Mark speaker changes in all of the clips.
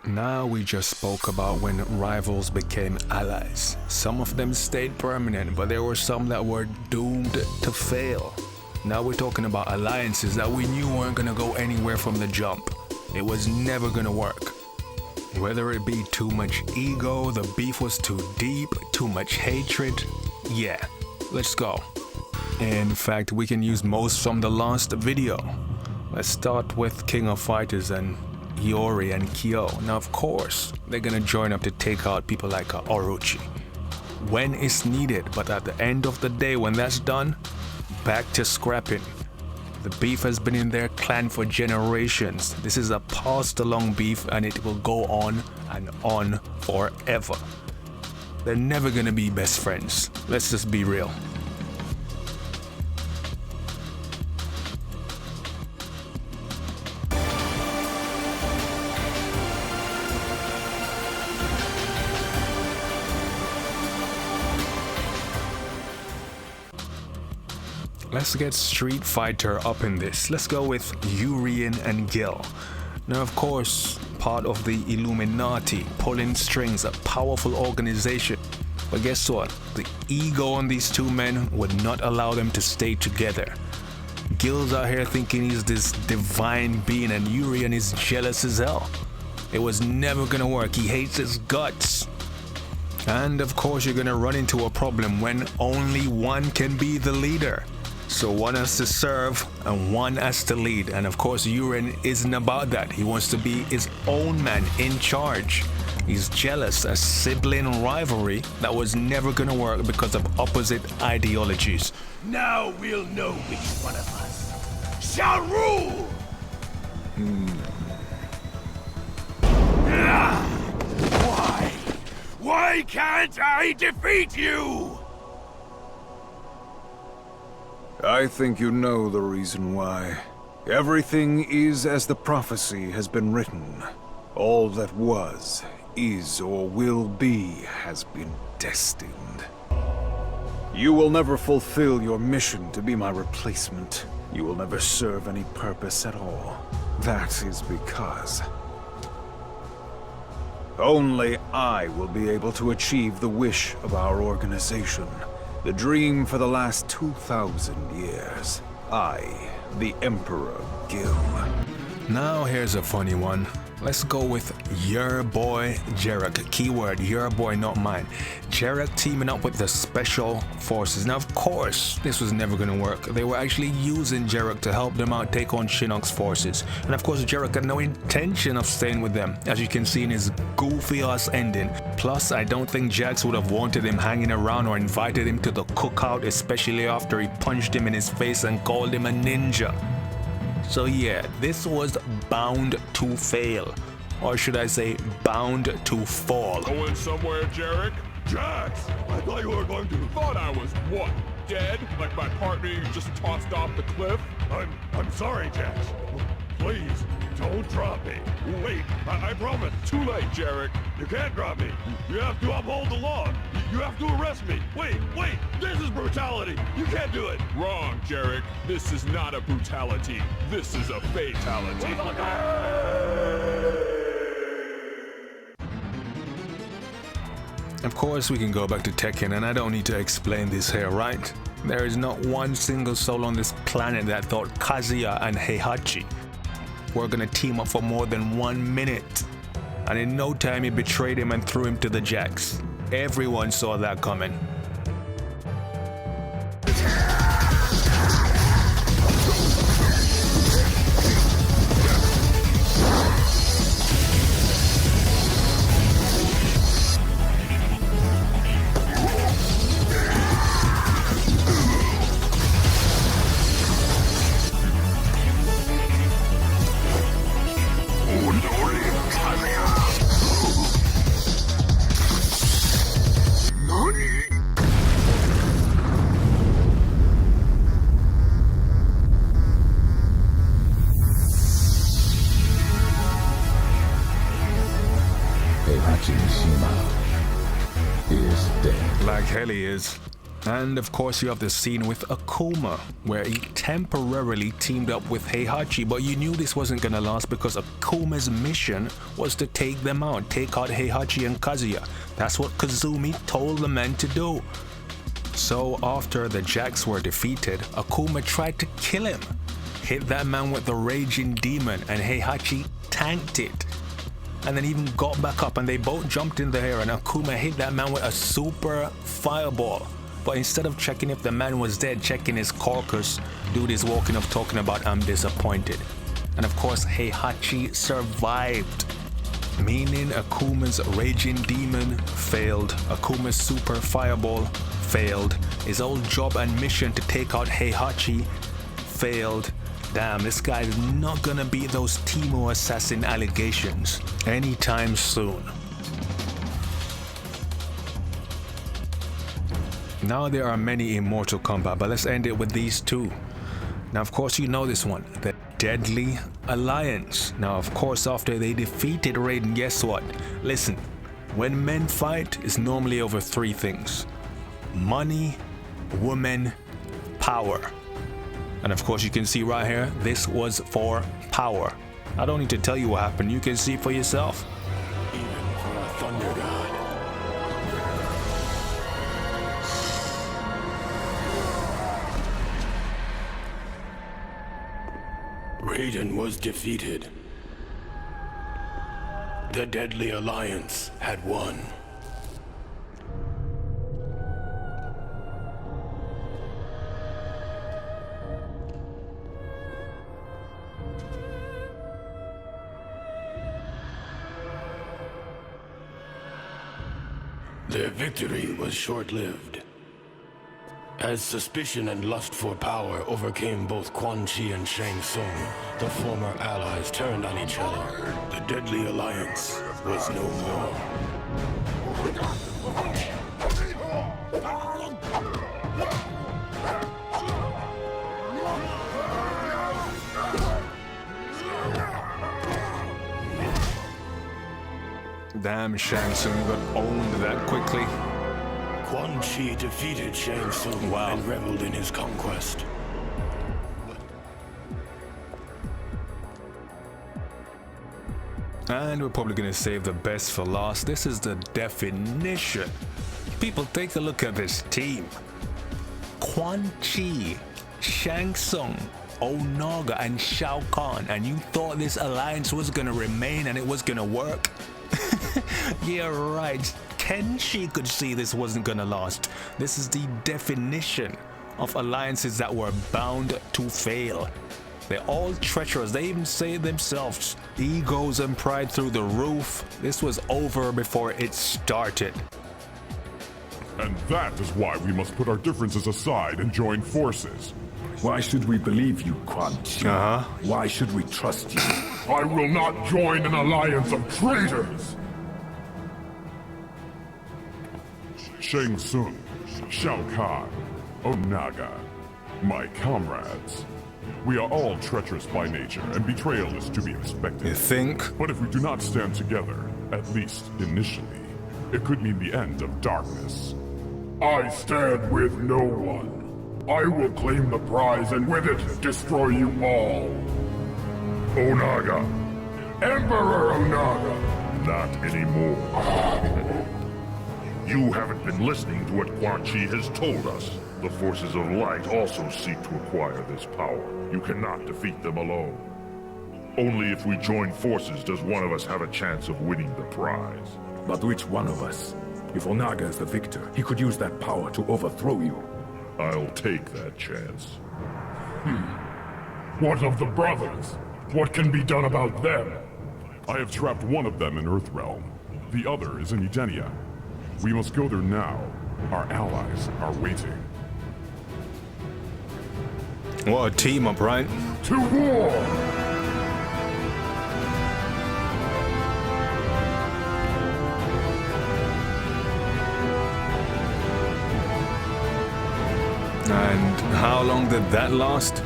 Speaker 1: Now we just spoke about when rivals became allies. Some of them stayed permanent, but there were some that were doomed to fail. Now we're talking about alliances that we knew weren't gonna go anywhere from the jump. It was never gonna work. Whether it be too much ego, the beef was too deep, too much hatred, yeah, let's go. In fact, we can use most from the last video. Let's start with King of Fighters and Iori and Kyo. Now of course, they're gonna join up to take out people like Orochi when it's needed, but at the end of the day, when that's done, back to scrapping. The beef has been in their clan for generations. This is a passed along beef and it will go on and on forever. They're never gonna be best friends. Let's just be real. Let's get Street Fighter up in this. Let's go with Urien and Gill. Now of course, part of the Illuminati, pulling strings, a powerful organization. But guess what? The ego on these two men would not allow them to stay together. Gill's out here thinking he's this divine being and Urien is jealous as hell. It was never gonna work. He hates his guts. And of course you're gonna run into a problem when only one can be the leader. So one has to serve and one has to lead, and of course Urien isn't about that. He wants to be his own man in charge. He's jealous, a sibling rivalry that was never gonna work because of opposite ideologies.
Speaker 2: Now we'll know which one of us shall rule! Why can't I defeat you?
Speaker 3: I think you know the reason why. Everything is as the prophecy has been written. All that was, is, or will be has been destined. You will never fulfill your mission to be my replacement. You will never serve any purpose at all. That is because only I will be able to achieve the wish of our organization. The dream for the last 2,000 years. I, the Emperor Gill.
Speaker 1: Now here's a funny one. Let's go with your boy Jarek. Keyword, your boy, not mine. Jarek teaming up with the Special Forces. Now of course, this was never gonna work. They were actually using Jarek to help them out take on Shinnok's forces. And of course Jarek had no intention of staying with them, as you can see in his goofy ass ending. Plus, I don't think Jax would have wanted him hanging around or invited him to the cookout, especially after he punched him in his face and called him a ninja. So yeah, this was bound to fail. Or should I say, bound to fall.
Speaker 4: Going somewhere, Jarek?
Speaker 2: Jax, I thought you were going to...
Speaker 4: Thought I was what? Dead? Like my partner you just tossed off the cliff?
Speaker 2: I'm sorry, Jax. Please, don't drop me. Wait, I promise.
Speaker 4: Too late, Jarek.
Speaker 2: You can't drop me. You have to uphold the law. You have to arrest me. Wait, this is brutality. You can't do it.
Speaker 4: Wrong, Jarek. This is not a brutality. This is a fatality.
Speaker 1: Of course we can go back to Tekken, and I don't need to explain this here, right? There is not one single soul on this planet that thought Kazuya and Heihachi were gonna team up for more than 1 minute. And in no time he betrayed him and threw him to the jacks. Everyone saw that coming.
Speaker 5: Heihachi is dead.
Speaker 1: Like hell he is. And of course you have the scene with Akuma, where he temporarily teamed up with Heihachi, but you knew this wasn't gonna last because Akuma's mission was to take them out, take out Heihachi and Kazuya. That's what Kazumi told the men to do. So after the Jacks were defeated, Akuma tried to kill him, hit that man with the Raging Demon, and Heihachi tanked it. And then even got back up and they both jumped in the air and Akuma hit that man with a super fireball. But instead of checking if the man was dead, checking his carcass, dude is walking up talking about I'm disappointed. And of course Heihachi survived, meaning Akuma's Raging Demon failed, Akuma's super fireball failed, his old job and mission to take out Heihachi failed. Damn, this guy is not gonna beat those Timo assassin allegations anytime soon. Now there are many in Mortal Kombat, but let's end it with these two. Now of course you know this one, the Deadly Alliance. Now of course after they defeated Raiden, guess what? Listen, when men fight, it's normally over three things: money, women, power. And of course you can see right here, this was for power. I don't need to tell you what happened, you can see for yourself.
Speaker 4: Even for a thunder god. Raiden was defeated. The Deadly Alliance had won. Their victory was short-lived. As suspicion and lust for power overcame both Quan and Shang Tsung, the former allies turned on each other. The Deadly Alliance was no more.
Speaker 1: Damn, Shang Tsung got owned that quickly.
Speaker 4: Quan defeated Shang Tsung and reveled in his conquest.
Speaker 1: And we're probably gonna save the best for last. This is the definition. People, take a look at this team. Quan Chi, Shang Tsung, Onaga, and Shao Kahn. And you thought this alliance was gonna remain and it was gonna work? Yeah, right. Kenshi could see this wasn't gonna last. This is the definition of alliances that were bound to fail. They're all treacherous. They even say it themselves. Egos and pride through the roof. This was over before it started.
Speaker 2: And that is why we must put our differences aside and join forces.
Speaker 5: Why should we believe you, Quan? Why should we trust you?
Speaker 2: I will not join an alliance of traitors! Shang Tsung, Shao Kahn, Onaga, my comrades. We are all treacherous by nature, and betrayal is to be expected.
Speaker 1: You think?
Speaker 2: But if we do not stand together, at least initially, it could mean the end of darkness. I stand with no one. I will claim the prize and with it, destroy you all. Onaga. Emperor Onaga. Not anymore. You haven't been listening to what Quan Chi has told us. The forces of light also seek to acquire this power. You cannot defeat them alone. Only if we join forces does one of us have a chance of winning the prize.
Speaker 5: But which one of us? If Onaga is the victor, he could use that power to overthrow you.
Speaker 2: I'll take that chance. What of the brothers? What can be done about them? I have trapped one of them in Earthrealm. The other is in Edenia. We must go there now. Our allies are waiting.
Speaker 1: What a team up, right?
Speaker 2: To war!
Speaker 1: And how long did that last?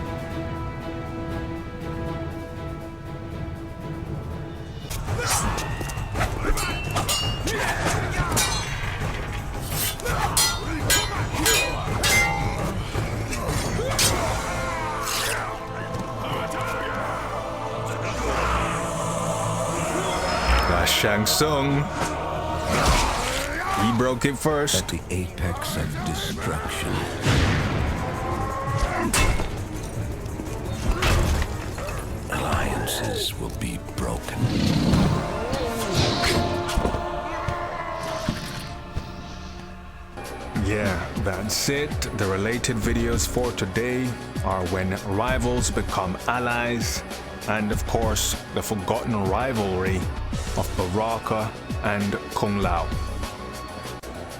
Speaker 1: Shang Tsung. He broke it first.
Speaker 6: At the apex of destruction. Alliances will be broken.
Speaker 1: Yeah, that's it. The related videos for today are when rivals become allies, and of course, the forgotten rivalry of Baraka and Kung Lao.